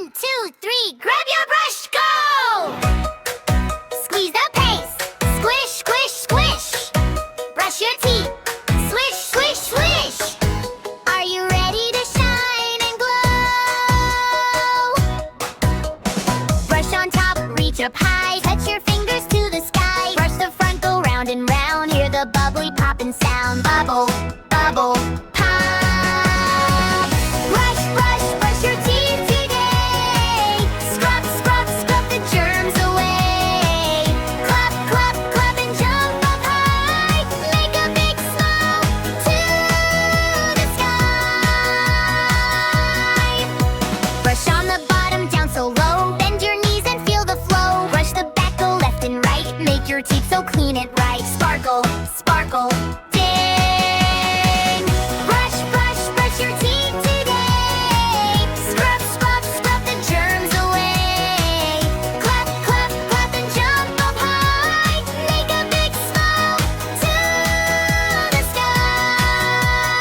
1, 2, 3, grab your brush, go! Squeeze the paste, squish, squish, squish. Brush your teeth, swish, swish, swish. Are you ready to shine and glow? Brush on top, reach up high, touch your fingers to the sky. Brush the front, go round and round, hear the bubbly poppin' sound. Bubble, bubble, pop. Brush, brush, brush your teeth today. Scrub, scrub, scrub the germs away. Clap, clap, clap and jump up high. Make a big smile to the sky. Brush on the bottom, down so low. Bend your knees and feel the flow. Brush the back, go left and right. Make your teeth so clean and bright. Sparkle, sparkle, ding. Brush, brush, brush your teeth today. Scrub, scrub, scrub the germs away. Clap, clap, clap and jump up high. Make a big smile to the sky.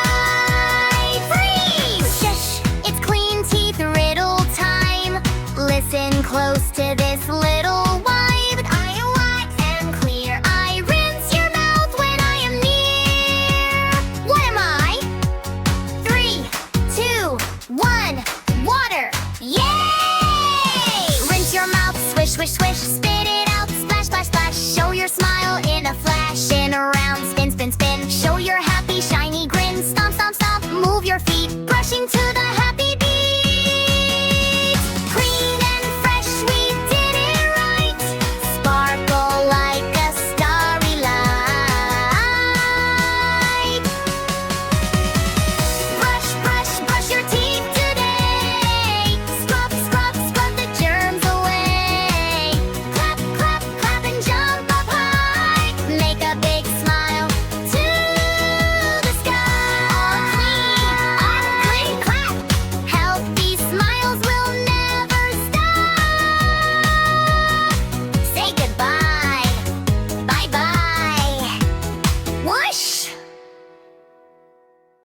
Freeze! Shush, it's clean teeth riddle time. Listen close to this little wipe. I am white and clear. I rinse your mouth when I am near. What am I? 3, 2, 1, water. Yeah!